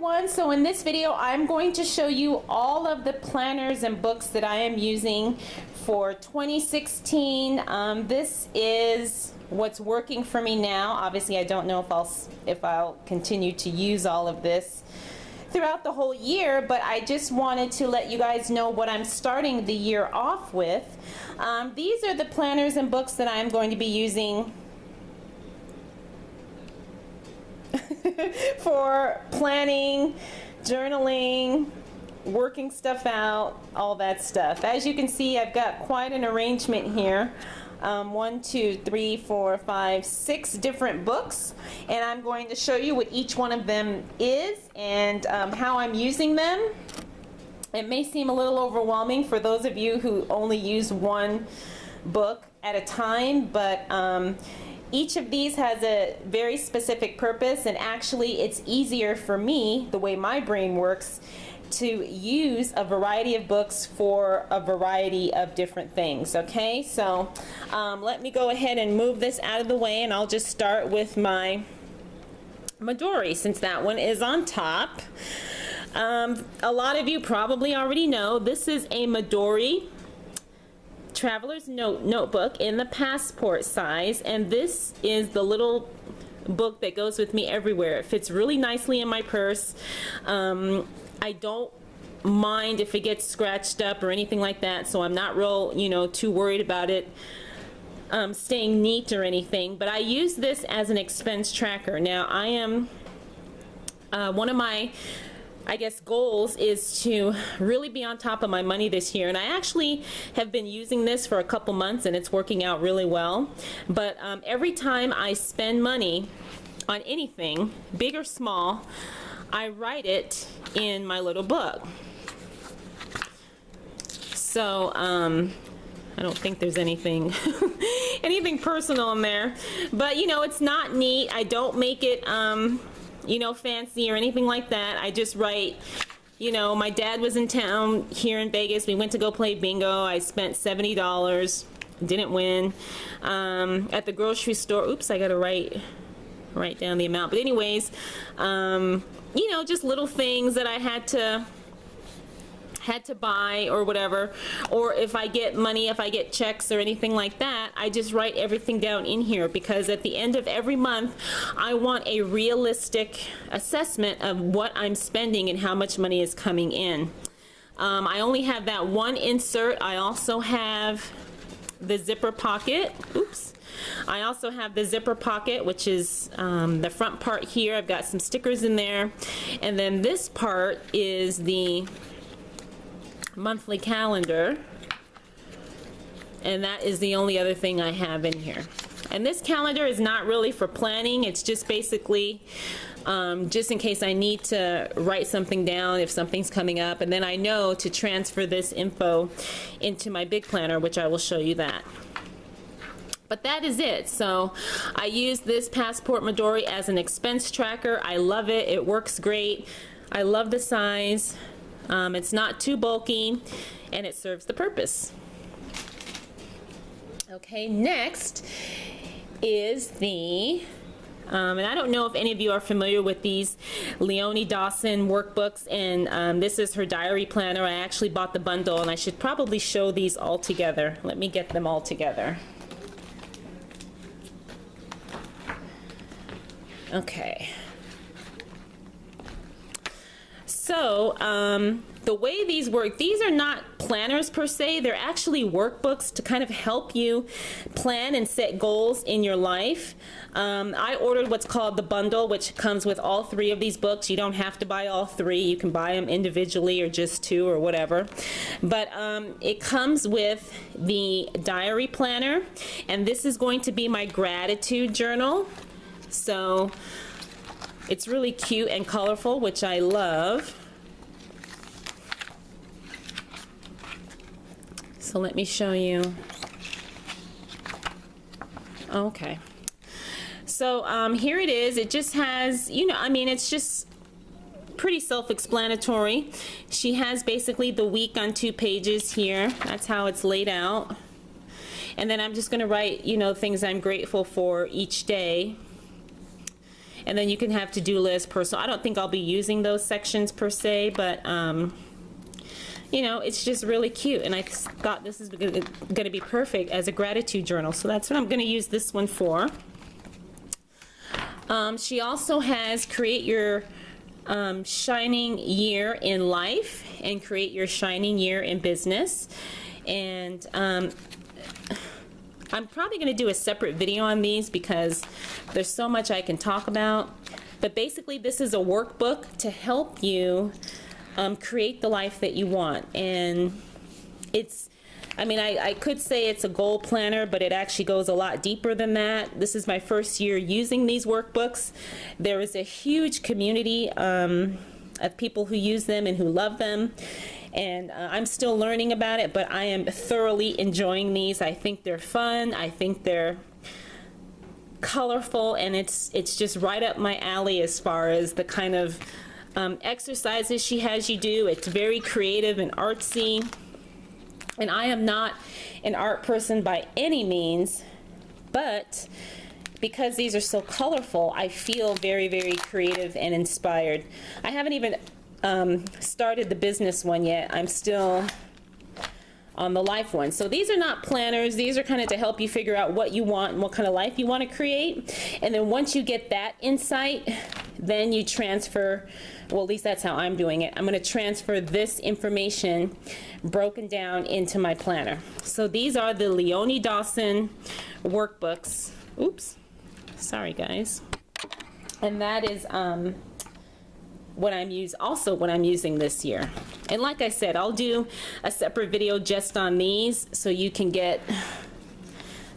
everyone. So in this video I'm going to show you all of the planners and books that I am using for 2016. This is what's working for me now. Obviously I don't know if I'll continue to use all of this throughout the whole year, but I just wanted to let you guys know what I'm starting the year off with. These are the planners and books that I'm going to be using for planning, journaling, working stuff out, all that stuff. As you can see, I've got quite an arrangement here. 1, 2, 3, 4, 5, 6 different books, and I'm going to show you what each one of them is and how I'm using them. It may seem a little overwhelming for those of you who only use one book at a time, but each of these has a very specific purpose, and actually it's easier for me, the way my brain works, to use a variety of books for a variety of different things. Okay, so let me go ahead and move this out of the way, and I'll just start with my Midori, since that one is on top. A lot of you probably already know this is a Midori Traveler's Notebook in the passport size, and this is the little book that goes with me everywhere. It fits really nicely in my purse. I don't mind if it gets scratched up or anything like that, so I'm not real, too worried about it staying neat or anything. But I use this as an expense tracker. Now I am one of my goals is to really be on top of my money this year, and I actually have been using this for a couple months and it's working out really well. But every time I spend money on anything, big or small, I write it in my little book. So I don't think there's anything anything personal in there, but it's not neat. I don't make it fancy or anything like that. I just write, my dad was in town here in Vegas. We went to go play bingo. I spent $70, didn't win. At the grocery store, oops, I gotta write down the amount. But anyways, just little things that I had to buy or whatever. Or if I get money, if I get checks or anything like that, I just write everything down in here, because at the end of every month I want a realistic assessment of what I'm spending and how much money is coming in. I only have that one insert. I also have the zipper pocket. Oops. I also have the zipper pocket, which is the front part here. I've got some stickers in there, and then this part is the monthly calendar, and that is the only other thing I have in here. And this calendar is not really for planning. It's just basically just in case I need to write something down if something's coming up, and then I know to transfer this info into my big planner, which I will show you that. But that is it. So I use this Passport Midori as an expense tracker. I love it. It works great. I love the size. It's not too bulky, and it serves the purpose. Okay, next is the and I don't know if any of you are familiar with these Leone Dawson workbooks, and this is her diary planner. I actually bought the bundle, and I should probably show these all together. Let me get them all together. Okay. So the way these work, these are not planners per se. They're actually workbooks to kind of help you plan and set goals in your life. I ordered what's called the bundle, which comes with all 3 of these books. You don't have to buy all 3. You can buy them individually or just 2 or whatever. But it comes with the diary planner, and this is going to be my gratitude journal. So it's really cute and colorful, which I love. So let me show you. Okay. So here it is. It just has, it's just pretty self-explanatory. She has basically the week on 2 pages here. That's how it's laid out. And then I'm just going to write, things I'm grateful for each day. And then you can have to-do list, personal. I don't think I'll be using those sections per se, but you know, it's just really cute. And I thought this is going to be perfect as a gratitude journal. So that's what I'm going to use this one for. She also has create your shining year in life and create your shining year in business. And I'm probably going to do a separate video on these because there's so much I can talk about. But basically, this is a workbook to help you create the life that you want. And it's, I mean, I could say it's a goal planner, but it actually goes a lot deeper than that. This is my first year using these workbooks. There is a huge community of people who use them and who love them. And I'm still learning about it, but I am thoroughly enjoying these. I think they're fun. I think they're colorful, and it's just right up my alley as far as the kind of exercises she has you do. It's very creative and artsy. And I am not an art person by any means, but because these are so colorful, I feel very, very creative and inspired. I haven't even started the business one yet. I'm still on the life one. So these are not planners. These are kind of to help you figure out what you want and what kind of life you want to create. And then once you get that insight, then you transfer, well, at least that's how I'm doing it. I'm going to transfer this information broken down into my planner. So these are the Leone Dawson workbooks. Oops. Sorry, guys. And that is what I'm using this year. And like I said, I'll do a separate video just on these so you can get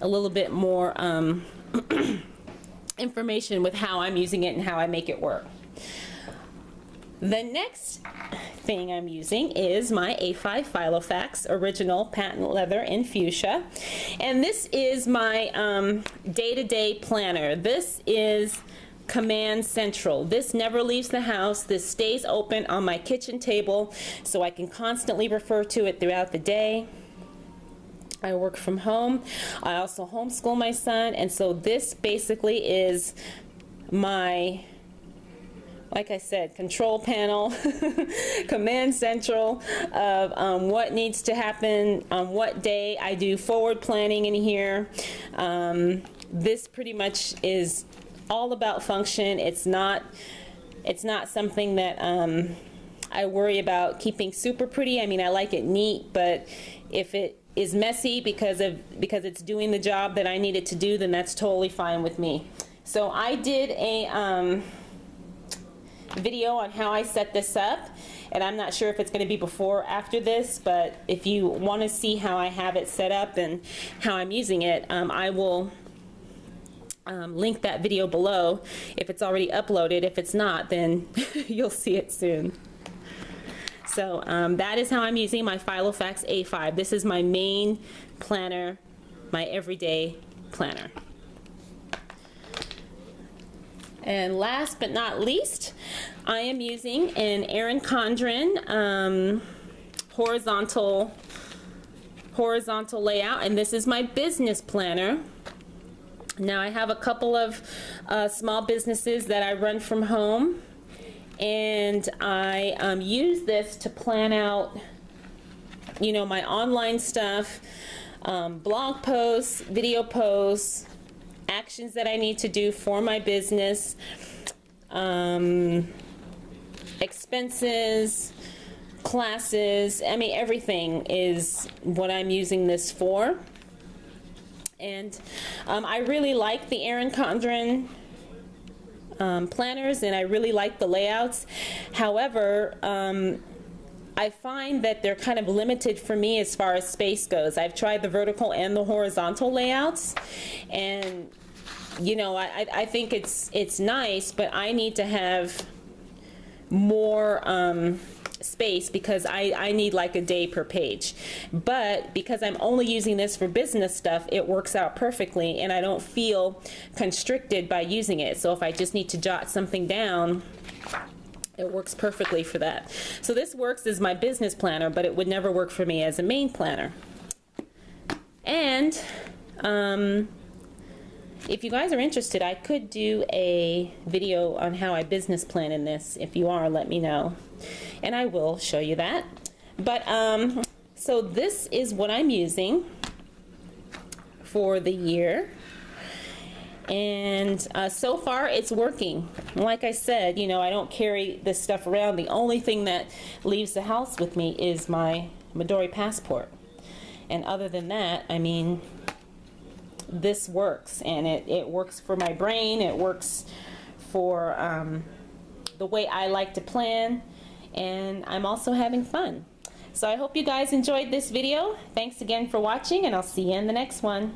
a little bit more information with how I'm using it and how I make it work. The next thing I'm using is my A5 Filofax original patent leather in fuchsia, and this is my day-to-day planner. This is Command Central. This never leaves the house. This stays open on my kitchen table so I can constantly refer to it throughout the day. I work from home. I also homeschool my son, and so this basically is my, like I said, control panel, Command Central of what needs to happen on what day. I do forward planning in here. This pretty much is all about function. It's not something that I worry about keeping super pretty. I mean, I like it neat, but if it is messy because it's doing the job that I need it to do, then that's totally fine with me. So I did a video on how I set this up, and I'm not sure if it's going to be before or after this, but if you want to see how I have it set up and how I'm using it, I will link that video below if it's already uploaded. If it's not, then you'll see it soon. So that is how I'm using my Filofax A5. This is my main planner, my everyday planner. And last but not least, I am using an Erin Condren horizontal layout, and this is my business planner. Now I have a couple of small businesses that I run from home, and I use this to plan out, you know, my online stuff, blog posts, video posts, actions that I need to do for my business, expenses, classes. I mean, everything is what I'm using this for. And I really like the Erin Condren planners, and I really like the layouts. However, I find that they're kind of limited for me as far as space goes. I've tried the vertical and the horizontal layouts, and you know, I think it's nice, but I need to have more space because I need like a day per page. But because I'm only using this for business stuff, it works out perfectly, and I don't feel constricted by using it. So if I just need to jot something down, it works perfectly for that. So this works as my business planner, but it would never work for me as a main planner. And if you guys are interested, I could do a video on how I business plan in this. If you are, let me know, and I will show you that. But so this is what I'm using for the year, and so far it's working. Like I said, you know, I don't carry this stuff around. The only thing that leaves the house with me is my Midori passport, and other than that, I mean, this works, and it works for my brain. It works for the way I like to plan, and I'm also having fun. So I hope you guys enjoyed this video. Thanks again for watching, and I'll see you in the next one.